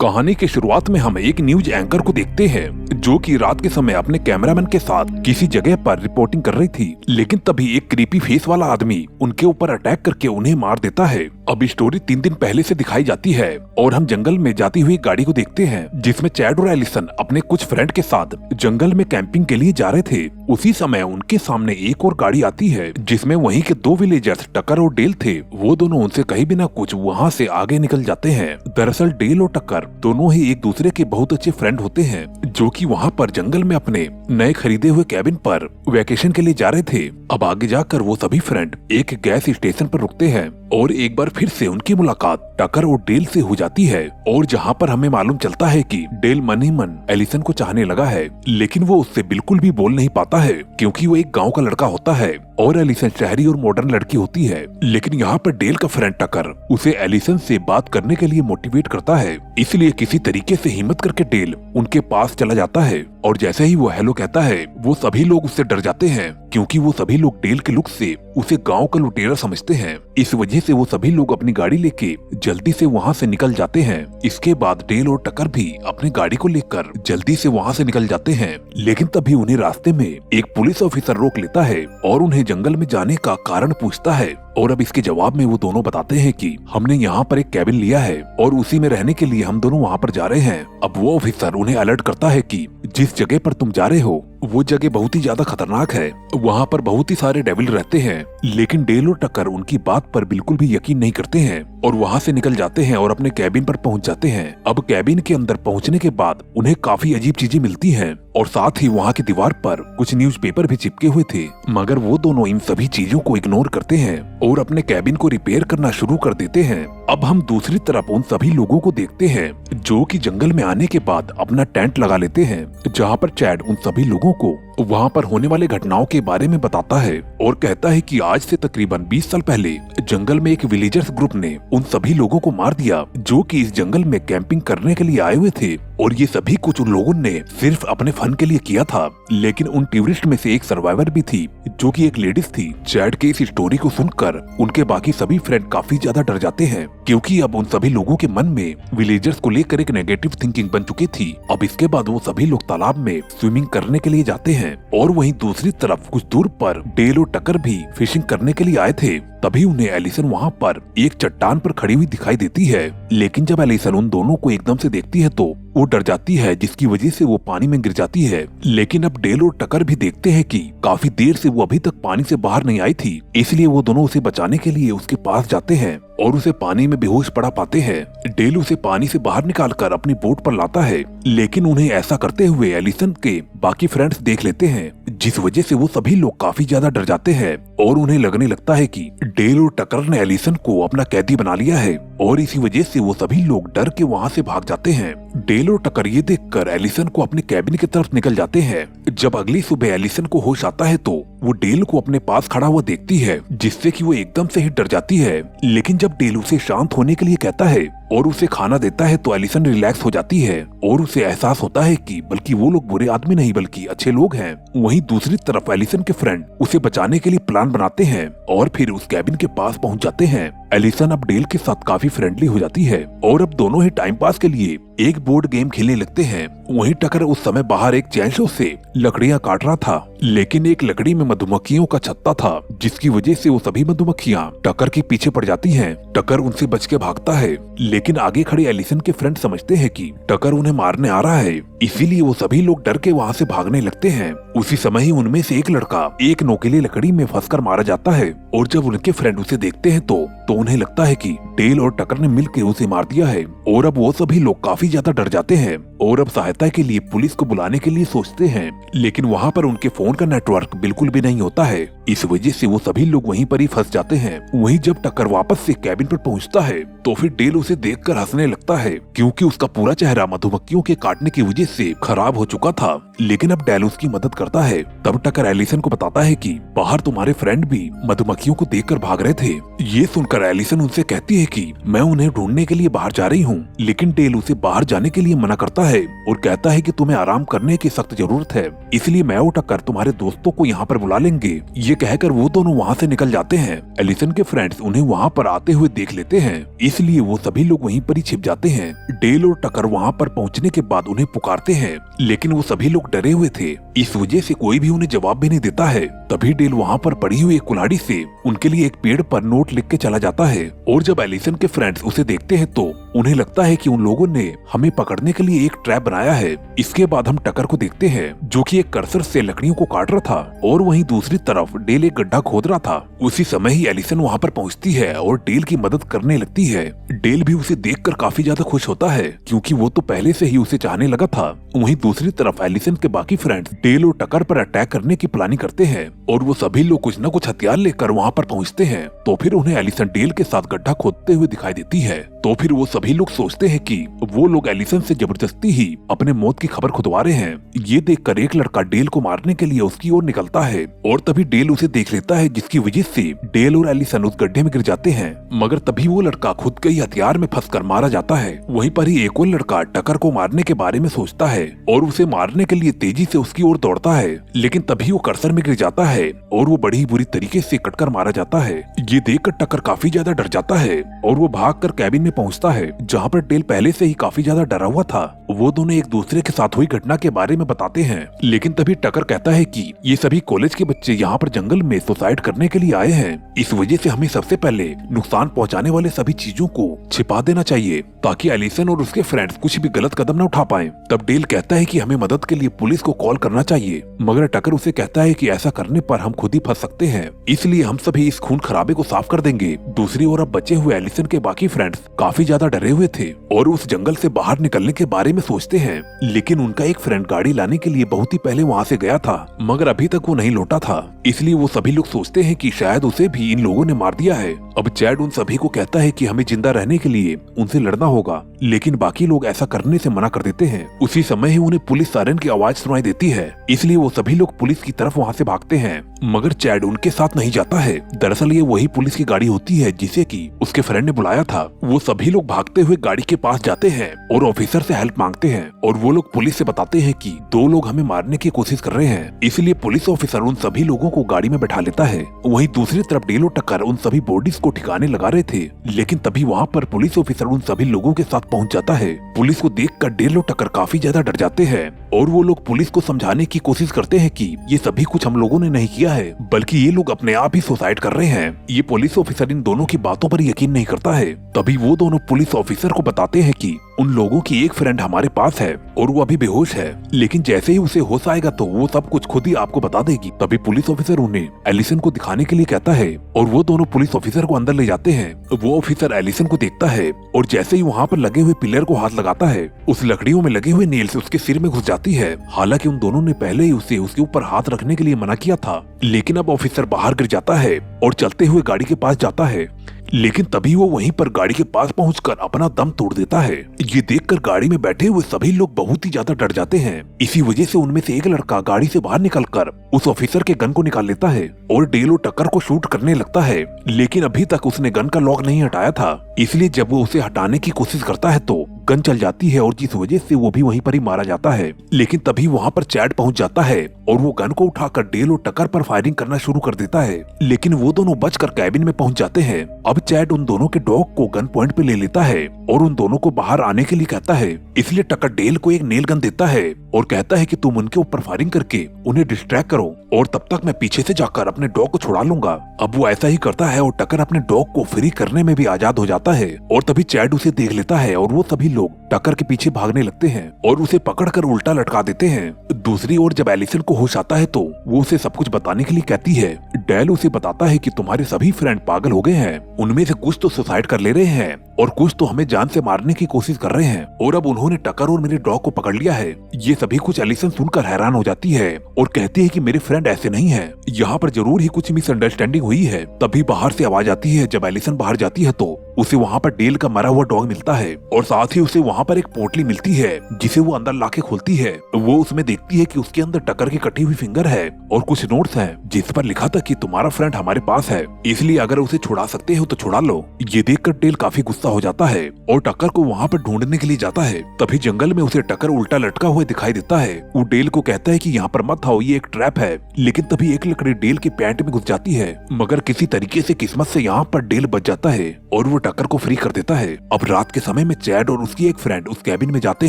कहानी की शुरुआत में हम एक न्यूज एंकर को देखते हैं जो कि रात के समय अपने कैमरामैन के साथ किसी जगह पर रिपोर्टिंग कर रही थी, लेकिन तभी एक क्रीपी फेस वाला आदमी उनके ऊपर अटैक करके उन्हें मार देता है। अब स्टोरी 3 दिन पहले से दिखाई जाती है और हम जंगल में जाती हुई गाड़ी को देखते हैं जिसमें चैड और एलिसन अपने कुछ फ्रेंड के साथ जंगल में कैंपिंग के लिए जा रहे थे। उसी समय उनके सामने एक और गाड़ी आती है जिसमें वहीं के 2 विलेजर्स टकर और डेल थे। वो दोनों उनसे कहे बिना कुछ वहाँ से आगे निकल जाते हैं। दरअसल डेल और टकर दोनों ही एक दूसरे के बहुत अच्छे फ्रेंड होते हैं जो कि वहाँ पर जंगल में अपने नए खरीदे हुए कैबिन पर वैकेशन के लिए जा रहे थे। अब आगे जाकर वो सभी फ्रेंड एक गैस स्टेशन पर रुकते हैं और एक बार फिर से उनकी मुलाकात टकर और डेल से हो जाती है और जहाँ पर हमें मालूम चलता है कि डेल मन ही मन एलिसन को चाहने लगा है, लेकिन वो उससे बिल्कुल भी बोल नहीं पाता है क्योंकि वो एक गांव का लड़का होता है और एलिसन शहरी और मॉडर्न लड़की होती है। लेकिन यहाँ पर डेल का फ्रेंड टकर उसे एलिसन से बात करने के लिए मोटिवेट करता है, इसलिए किसी तरीके से हिम्मत करके डेल उनके पास चला जाता है और जैसे ही वो हेलो कहता है वो सभी लोग उससे डर जाते हैं क्योंकि वो सभी लोग डेल के लुक से उसे गांव का लुटेरा समझते हैं। इस वजह से वो सभी लोग अपनी गाड़ी लेके जल्दी से वहाँ से निकल जाते हैं। इसके बाद डेल और टकर भी अपनी गाड़ी को लेकर जल्दी से वहाँ से निकल जाते हैं, लेकिन तभी उन्हें रास्ते में एक पुलिस ऑफिसर रोक लेता है और उन्हें जंगल में जाने का कारण पूछता है। और अब इसके जवाब में वो दोनों बताते हैं कि हमने यहाँ पर एक कैबिन लिया है और उसी में रहने के लिए हम दोनों वहाँ पर जा रहे हैं। अब वो ऑफिसर उन्हें अलर्ट करता है कि जिस जगह पर तुम जा रहे हो वो जगह बहुत ही ज्यादा खतरनाक है, वहाँ पर बहुत ही सारे डेविल रहते हैं। लेकिन डेल और टकर उनकी बात पर बिल्कुल भी यकीन नहीं करते हैं और वहाँ से निकल जाते हैं और अपने कैबिन पर पहुँच जाते हैं। अब कैबिन के अंदर पहुँचने के बाद उन्हें काफी अजीब चीजें मिलती हैं और साथ ही वहाँ की दीवार पर कुछ न्यूज़पेपर भी चिपके हुए थे, मगर वो दोनों इन सभी चीजों को इग्नोर करते हैं और अपने कैबिन को रिपेयर करना शुरू कर देते हैं। अब हम दूसरी तरफ उन सभी लोगों को देखते हैं जो कि जंगल में आने के बाद अपना टेंट लगा लेते हैं, जहाँ पर चैड उन सभी लोगों को वहाँ पर होने वाले घटनाओं के बारे में बताता है और कहता है कि आज से तकरीबन 20 साल पहले जंगल में एक विलेजर्स ग्रुप ने उन सभी लोगों को मार दिया जो कि इस जंगल में कैंपिंग करने के लिए आए हुए थे और ये सभी कुछ उन लोगों ने सिर्फ अपने फन के लिए किया था। लेकिन उन टूरिस्ट में से एक सर्वाइवर भी थी जो कि एक लेडीज थी। चैड के इस स्टोरी को सुनकर उनके बाकी सभी फ्रेंड काफी ज्यादा डर जाते हैं क्योंकि अब उन सभी लोगों के मन में विलेजर्स को लेकर एक नेगेटिव थिंकिंग बन चुकी थी। अब इसके बाद वो सभी लोग तालाब में स्विमिंग करने के लिए जाते हैं और वहीं दूसरी तरफ कुछ दूर पर डेल और टकर भी फिशिंग करने के लिए आए थे। तभी उन्हें एलिसन वहाँ पर एक चट्टान पर खड़ी हुई दिखाई देती है, लेकिन जब एलिसन उन दोनों को एकदम से देखती है तो वो डर जाती है जिसकी वजह से वो पानी में गिर जाती है। लेकिन अब डेल और टकर भी देखते हैं कि काफी देर से वो अभी तक पानी से बाहर नहीं आई थी, इसलिए वो दोनों उसे बचाने के लिए उसके पास जाते हैं और उसे पानी में बेहोश पड़ा पाते हैं। डेल उसे पानी से बाहर निकालकर अपनी बोट पर लाता है, लेकिन उन्हें ऐसा करते हुए एलिसन के बाकी फ्रेंड्स देख लेते हैं, जिस वजह से वो सभी लोग काफी ज्यादा डर जाते हैं और उन्हें लगने लगता है कि डेल और टकर ने एलिसन को अपना कैदी बना लिया है और इसी वजह से वो सभी लोग डर के वहाँ से भाग जाते हैं। डेल और टकर ये देखकर एलिसन को अपने कैबिन की तरफ निकल जाते हैं। जब अगली सुबह एलिसन को होश आता है तो वो डेल को अपने पास खड़ा हुआ देखती है, जिससे कि वो एकदम से ही डर जाती है। लेकिन जब डेल उसे शांत होने के लिए कहता है और उसे खाना देता है तो एलिसन रिलैक्स हो जाती है और उसे एहसास होता है कि बल्कि वो लोग बुरे आदमी नहीं बल्कि अच्छे लोग हैं। वहीं दूसरी तरफ एलिसन के फ्रेंड उसे बचाने के लिए प्लान बनाते हैं और फिर उस कैबिन के पास पहुंच जाते हैं। एलिसन अब डेल के साथ काफी फ्रेंडली हो जाती है और अब दोनों ही टाइम पास के लिए एक बोर्ड गेम खेलने लगते हैं। वहीं टकर उस समय बाहर एक चैनशो से लकड़ियां काट रहा था, लेकिन एक लकड़ी में मधुमक्खियों का छत्ता था जिसकी वजह से वो सभी मधुमक्खियां टकर के पीछे पड़ जाती हैं। टकर उनसे बच के भागता है, लेकिन आगे खड़े एलिसन के फ्रेंड समझते हैं कि टकर उन्हें मारने आ रहा है, इसीलिए वो सभी लोग डर के वहाँ से भागने लगते हैं। उसी समय ही उनमें से एक लड़का एक नोकीली लकड़ी में फंसकर मारा जाता है और जब उनके फ्रेंड उसे देखते हैं तो उन्हें लगता है कि डेल और टकर ने मिलकर उसे मार दिया है और अब वो सभी लोग काफी ज्यादा डर जाते हैं और अब सहायता के लिए पुलिस को बुलाने के लिए सोचते हैं, लेकिन वहाँ पर उनके फोन का नेटवर्क बिल्कुल भी नहीं होता है। इस वजह से वो सभी लोग वहीं पर ही फंस जाते हैं। वहीं जब टकर वापस से कैबिन पर पहुँचता है तो फिर डेल उसे देखकर हंसने लगता है क्योंकि उसका पूरा चेहरा मधुमक्खियों के काटने की वजह से खराब हो चुका था। लेकिन अब डेल उसकी मदद करता है। तब टकर एलिसन को बताता है कि बाहर तुम्हारे फ्रेंड भी मधुमक्खियों को देखकर भाग रहे थे। ये सुनकर एलिसन उनसे कहती है कि मैं उन्हें ढूंढने के लिए बाहर जा रही हूँ, लेकिन डेल उसे बाहर जाने के लिए मना करता है और कहता है कि तुम्हें आराम करने की सख्त जरूरत है, इसलिए मैं और टकर तुम्हारे दोस्तों को यहाँ पर बुला लेंगे। ये कहकर वो दोनों वहाँ से निकल जाते हैं। एलिसन के फ्रेंड्स उन्हें वहाँ पर आते हुए देख लेते हैं, इसलिए वो सभी लोग वहीं पर ही छिप जाते हैं। डेल और टकर वहाँ पर पहुँचने के बाद उन्हें पुकारते हैं, लेकिन वो सभी लोग डरे हुए थे, इस वजह से कोई भी उन्हें जवाब भी नहीं देता है। तभी डेल वहाँ पर पड़ी हुई एक कुल्हाड़ी से उनके लिए एक पेड़ पर नोट लिख के चला जाता है और जब एलिसन के फ्रेंड्स उसे देखते हैं तो उन्हें लगता है कि उन लोगों ने हमें पकड़ने के लिए एक ट्रैप बनाया है। इसके बाद हम टकर को देखते हैं जो कि एक कर्सर से लकड़ियों को काट रहा था और वहीं दूसरी तरफ डेल एक गड्ढा खोद रहा था। उसी समय ही एलिसन वहाँ पर पहुँचती है और डेल की मदद करने लगती है। डेल भी उसे देखकर काफी ज्यादा खुश होता है क्योंकि वो तो पहले से ही उसे चाहने लगा था। वहीं दूसरी तरफ एलिसन के बाकी फ्रेंड्स डेल और टकर पर अटैक करने की प्लानिंग करते हैं और वो सभी लोग कुछ न कुछ हथियार लेकर वहाँ पर पहुँचते हैं। तो फिर उन्हें एलिसन डेल के साथ गड्ढा खोदते हुए दिखाई देती है। तो फिर वो सभी लोग सोचते हैं कि वो लोग एलिसन से जबरदस्ती ही अपने मौत की खबर खुदवा रहे हैं। ये देखकर एक लड़का डेल को मारने के लिए उसकी ओर निकलता है और तभी डेल उसे देख लेता है, जिसकी वजह से डेल और एलिसन उस गड्ढे में गिर जाते हैं। मगर तभी वो लड़का खुद के ही हथियार में फंसकर मारा जाता है। वहीं पर ही एक और लड़का टकर को मारने के बारे में सोचता है और उसे मारने के लिए तेजी से उसकी ओर दौड़ता है, लेकिन तभी वो कर्सर में गिर जाता है और वो बड़ी ही बुरी तरीके से कटकर मारा जाता है। ये देखकर टकर काफी ज्यादा डर जाता है और वो भागकर कैबिन में पहुंचता है जहां पर डेल पहले से ही काफी ज्यादा डरा हुआ था। वो दोनों एक दूसरे के साथ हुई घटना के बारे में बताते हैं, लेकिन तभी टकर कहता है कि ये सभी कॉलेज के बच्चे यहाँ पर जंगल में सुसाइड करने के लिए आए हैं, इस वजह से हमें सबसे पहले नुकसान पहुँचाने वाले सभी चीजों को छिपा देना चाहिए ताकि एलिसन और उसके फ्रेंड्स कुछ भी गलत कदम न उठा पाए। तब डेल कहता है कि हमें मदद के लिए पुलिस को कॉल करना चाहिए, मगर टकर उसे कहता है कि ऐसा करने पर हम खुद ही फंस सकते हैं, इसलिए हम सभी इस खून खराबे को साफ कर देंगे। दूसरी ओर अब बचे हुए एलिसन के बाकी फ्रेंड्स काफी ज्यादा डरे हुए थे और उस जंगल से बाहर निकलने के बारे में सोचते हैं, लेकिन उनका एक फ्रेंड गाड़ी लाने के लिए बहुत ही पहले वहाँ से गया था, मगर अभी तक वो नहीं लौटा था, इसलिए वो सभी लोग सोचते हैं कि शायद उसे भी इन लोगों ने मार दिया है। अब चैड उन सभी को कहता है कि हमें जिंदा रहने के लिए उनसे लड़ना होगा, लेकिन बाकी लोग ऐसा करने से मना कर देते हैं। उसी समय ही उन्हें पुलिस सायरन की आवाज सुनाई देती है, इसलिए वो सभी लोग पुलिस की तरफ वहाँ से भागते हैं, मगर चैड उनके साथ नहीं जाता है। दरअसल ये वही पुलिस की गाड़ी होती है जिसे कि उसके फ्रेंड ने बुलाया था। वो सभी लोग भागते हुए गाड़ी के पास जाते हैं और ऑफिसर से हेल्प मांगते हैं और वो लोग पुलिस से बताते हैं कि 2 लोग हमें मारने की कोशिश कर रहे हैं, इसलिए पुलिस ऑफिसर उन सभी लोगों को गाड़ी में बैठा लेता है। वहीं दूसरी तरफ डेल और टकर उन सभी बॉडीज को ठिकाने लगा रहे थे, लेकिन तभी वहाँ पर पुलिस ऑफिसर उन सभी लोगों के साथ पहुँच जाता है। पुलिस को देखकर डेल और टकर काफी ज्यादा डर जाते हैं और वो लोग पुलिस को समझाने की कोशिश करते हैं कि ये सभी कुछ हम लोगों ने नहीं किया है, बल्कि ये लोग अपने आप ही सुसाइड कर रहे हैं। ये पुलिस ऑफिसर इन दोनों की बातों पर यकीन नहीं करता है। तभी वो दोनों पुलिस ऑफिसर को बताते हैं कि उन लोगों की एक फ्रेंड हमारे पास है और वो अभी बेहोश है, लेकिन जैसे ही उसे होश आएगा तो वो सब कुछ खुद ही आपको बता देगी। तभी पुलिस ऑफिसर उन्हें एलिसन को दिखाने के लिए कहता है और वो दोनों पुलिस ऑफिसर को अंदर ले जाते हैं। वो ऑफिसर एलिसन को देखता है और जैसे ही वहाँ पर लगे हुए पिलर को हाथ लगाता है, उस लकड़ियों में लगे हुए नेल से उसके सिर में घुस जाती है। हालांकि उन दोनों ने पहले ही उसे उसके ऊपर हाथ रखने के लिए मना किया था, लेकिन अब ऑफिसर बाहर गिर जाता है और चलते हुए गाड़ी के पास जाता है, लेकिन तभी वो वहीं पर गाड़ी के पास पहुंचकर अपना दम तोड़ देता है। ये देखकर गाड़ी में बैठे हुए सभी लोग बहुत ही ज्यादा डर जाते हैं। इसी वजह से उनमें से एक लड़का गाड़ी से बाहर निकलकर उस ऑफिसर के गन को निकाल लेता है और डेल और टकर को शूट करने लगता है, लेकिन अभी तक उसने गन का लॉक नहीं हटाया था, इसलिए जब वो उसे हटाने की कोशिश करता है तो गन चल जाती है और जिस वजह से वो भी वहीं पर ही मारा जाता है। लेकिन तभी वहाँ पर चैड पहुँच जाता है और वो गन को उठाकर डेल और टकर पर फायरिंग करना शुरू कर देता है, लेकिन वो दोनों बचकर कैबिन में पहुँच जाते हैं। अब चैड उन दोनों के डॉग को गन पॉइंट पे ले लेता है और उन दोनों को बाहर आने के लिए कहता है, इसलिए टकर डेल को एक नेल गन देता है और कहता है कि तुम उनके ऊपर फायरिंग करके उन्हें डिस्ट्रैक्ट करो और तब तक मैं पीछे से जाकर अपने डॉग को छुड़ा लूंगा। अब वो ऐसा ही करता है और टकर अपने डॉग को फ्री करने में भी आजाद हो जाता है और तभी चैड उसे देख लेता है और वो सभी लोग टकर के पीछे भागने लगते हैं और उसे पकड़कर उल्टा लटका देते हैं। दूसरी ओर जब एलिसन को होश आता है तो वो उसे सब कुछ बताने के लिए कहती है। डेल उसे बताता है कि तुम्हारे सभी फ्रेंड पागल हो गए हैं, उनमें से कुछ तो सुसाइड कर ले रहे हैं और कुछ तो हमें जान से मारने की कोशिश कर रहे हैं और अब उन्होंने टकर और मेरे डॉग को पकड़ लिया है। ये सभी कुछ एलिसन सुनकर हैरान हो जाती है और कहती है कि मेरे फ्रेंड ऐसे नहीं है, यहाँ पर जरूर ही कुछ मिसअंडरस्टैंडिंग हुई है। तभी बाहर से आवाज आती है। जब एलिसन बाहर जाती है तो उसे वहाँ पर डेल का मरा हुआ डॉग मिलता है और साथ ही उसे वहाँ पर एक पोटली मिलती है जिसे वो अंदर लाके खोलती है। वो उसमें देखती है कि उसके अंदर टकर की कटी हुई फिंगर है और कुछ नोट्स हैं जिस पर लिखा था कि तुम्हारा फ्रेंड हमारे पास है, इसलिए अगर उसे छुड़ा सकते हो तो छुड़ा लो। ये देखकर डेल काफी गुस्सा हो जाता है और टकर को वहाँ पर ढूंढने के लिए जाता है। तभी जंगल में उसे टकर उल्टा लटका हुआ दिखाई देता है। वो डेल को कहता है कि यहाँ पर मत आओ, ये एक ट्रैप है। लेकिन तभी एक लकड़ी डेल के पैंट में घुस जाती है, मगर किसी तरीके से किस्मत से यहाँ पर डेल बच जाता है और वो टकर को फ्री कर देता है। अब रात के समय में चैड और उसकी एक फ्रेंड उस कैबिन में जाते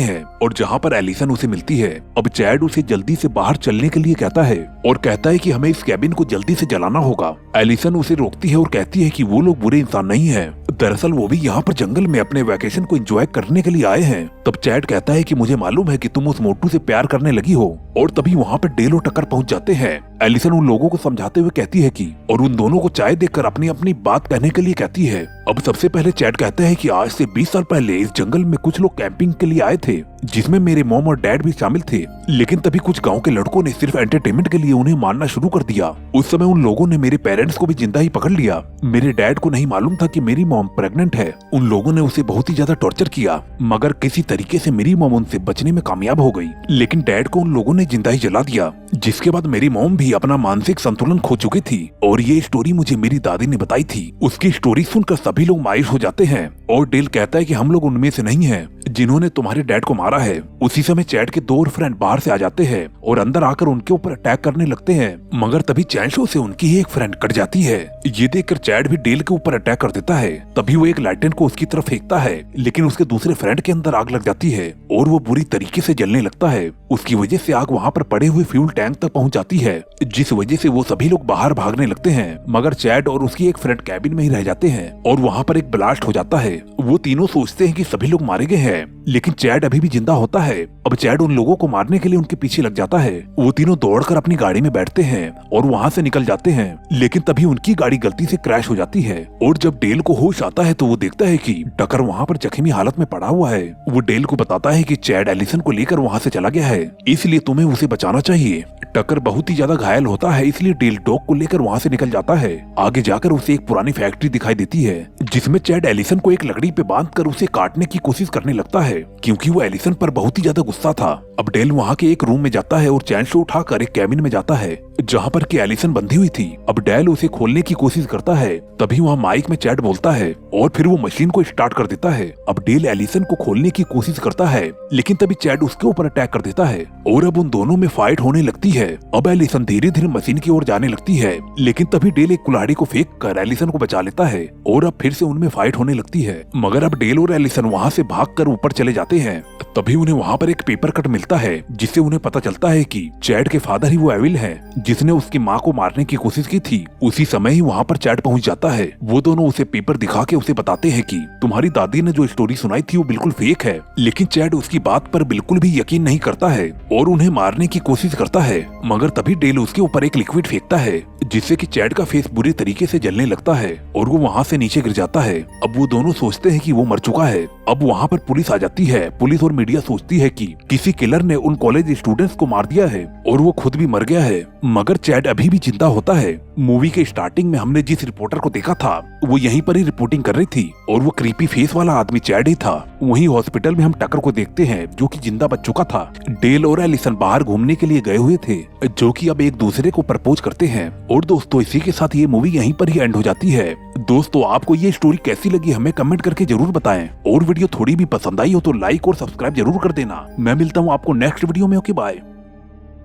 हैं और जहाँ पर एलिसन उसे मिलती है। अब चैड उसे जल्दी से बाहर चलने के लिए कहता है और कहता है कि हमें इस कैबिन को जल्दी से जलाना होगा। एलिसन उसे रोकती है और कहती है कि वो लोग बुरे इंसान नहीं है, दरअसल वो भी यहाँ पर जंगल में अपने वैकेशन को एंजॉय करने के लिए आए हैं। तब चैड कहता है कि मुझे मालूम है कि तुम उस मोटू से प्यार करने लगी हो। और तभी वहाँ पर डेल और टकर पहुँच जाते हैं। एलिसन उन लोगों को समझाते हुए कहती है कि और उन दोनों को चाय देकर अपनी अपनी बात कहने के लिए कहती है। अब सबसे पहले चैड कहता है कि आज से 20 साल पहले इस जंगल में कुछ लोग कैंपिंग के लिए आए थे, जिसमें मेरे मॉम और डैड भी शामिल थे। लेकिन तभी कुछ गांव के लड़कों ने सिर्फ एंटरटेनमेंट के लिए उन्हें मारना शुरू कर दिया। उस समय उन लोगों ने मेरे पेरेंट्स को भी जिंदा ही पकड़ लिया। मेरे डैड को नहीं मालूम था कि मेरी मॉम प्रेग्नेंट है। उन लोगों ने उसे बहुत ही ज्यादा टॉर्चर किया, मगर किसी तरीके से मेरी मॉम उनसे बचने में कामयाब हो गई। लेकिन डैड को उन लोगों ने जिंदा ही जला दिया, जिसके बाद मेरी मॉम भी अपना मानसिक संतुलन खो चुकी थी। और ये स्टोरी मुझे मेरी दादी ने बताई थी। उसकी स्टोरी सुनकर सभी लोग मायूस हो जाते हैं और डेल कहता है कि हम लोग उनमें से नहीं हैं जिन्होंने तुम्हारे डैड को मारा है। उसी समय चैड के 2 और फ्रेंड बाहर से आ जाते हैं और अंदर आकर उनके ऊपर अटैक करने लगते हैं, मगर तभी चैनशो से उनकी ही एक फ्रेंड कट जाती है। ये देखकर चैड भी डेल के ऊपर अटैक कर देता है। तभी वो एक लाइटन को उसकी तरफ फेंकता है, लेकिन उसके दूसरे फ्रेंड के अंदर आग लग जाती है और वो बुरी तरीके से जलने लगता है। उसकी वजह से आग वहाँ पर पड़े हुए फ्यूल टैंक तक पहुँच जाती है, जिस वजह से वो सभी लोग बाहर भागने लगते हैं, मगर चैड और उसकी एक फ्रेंड कैबिन में ही रह जाते हैं और वहाँ पर एक ब्लास्ट हो जाता है। वो तीनों सोचते हैं कि सभी लोग मारे गए हैं, लेकिन चैड अभी भी जिंदा होता है। अब चैड उन लोगों को मारने के लिए उनके पीछे लग जाता है। वो तीनों दौड़कर अपनी गाड़ी में बैठते हैं और वहाँ से निकल जाते हैं, लेकिन तभी उनकी गाड़ी गलती से क्रैश हो जाती है। और जब डेल को होश आता है तो वो देखता है कि टकर वहाँ पर जख्मी हालत में पड़ा हुआ है। वो डेल को बताता है कि चैड एलिसन को लेकर वहाँ से चला गया है, इसलिए तुम्हें उसे बचाना चाहिए। टकर बहुत ही ज्यादा घायल होता है, इसलिए डेल डॉग को लेकर वहाँ से निकल जाता है। आगे जाकर उसे एक पुरानी फैक्ट्री दिखाई देती है, जिसमें चैड एलिसन को एक लकड़ी पे बांधकर उसे काटने की कोशिश करने लगता है, क्योंकि वो एलिसन पर बहुत ही ज्यादा गुस्सा था। अब डेल वहाँ के एक रूम में जाता है और चैनशो उठाकर एक कैबिन में जाता है जहाँ पर कि एलिसन बंधी हुई थी। अब डेल उसे खोलने की कोशिश करता है, तभी वहाँ माइक में चैड बोलता है और फिर वो मशीन को स्टार्ट कर देता है। अब डेल एलिसन को खोलने की कोशिश करता है, लेकिन तभी चैड उसके ऊपर अटैक कर देता है और अब उन दोनों में फाइट होने लगती है। अब एलिसन धीरे धीरे मशीन की ओर जाने लगती है, लेकिन तभी डेल एक कुल्हाड़ी को फेंक कर एलिसन को बचा लेता है और अब फिर से उनमें फाइट होने लगती है। मगर अब डेल और एलिसन वहाँ से भागकर ऊपर चले जाते हैं। तभी उन्हें वहाँ पर एक पेपर कट मिलता है, जिससे उन्हें पता चलता है कि चैड के फादर ही वो एविल है जिसने उसकी माँ को मारने की कोशिश की थी। उसी समय ही वहाँ पर चैड पहुँच जाता है। वो दोनों उसे पेपर दिखा के उसे बताते हैं कि तुम्हारी दादी ने जो स्टोरी सुनाई थी वो बिल्कुल फेक है। लेकिन चैड उसकी बात पर बिल्कुल भी यकीन नहीं करता है और उन्हें मारने की कोशिश करता है, मगर तभी डेल उसके ऊपर एक लिक्विड फेंकता है, जिससे कि चैड का फेस बुरी तरीके से जलने लगता है और वो वहाँ से नीचे गिर जाता है। अब वो दोनों सोचते हैं कि वो मर चुका है। अब वहाँ पर पुलिस आ जाती है। पुलिस और मीडिया सोचती है कि किसी किलर ने उन कॉलेज स्टूडेंट्स को मार दिया है और वो खुद भी मर गया है, मगर चैड अभी भी जिंदा होता है। मूवी के स्टार्टिंग में हमने जिस रिपोर्टर को देखा था वो यहीं पर ही रिपोर्टिंग कर रही थी और वो क्रीपी फेस वाला आदमी चैड ही था। वहीं हॉस्पिटल में हम टकर को देखते हैं जो कि जिंदा बच चुका था। डेल और एलिसन बाहर घूमने के लिए गए हुए थे, जो कि अब एक दूसरे को प्रपोज करते हैं। और दोस्तों इसी के साथ ये मूवी यहीं पर ही एंड हो जाती है। दोस्तों आपको ये स्टोरी कैसी लगी हमें कमेंट करके जरूर बताएं, और वीडियो थोड़ी भी पसंद आई हो तो लाइक और सब्सक्राइब जरूर कर देना। मैं मिलता हूँ आपको नेक्स्ट वीडियो में। Okay bye.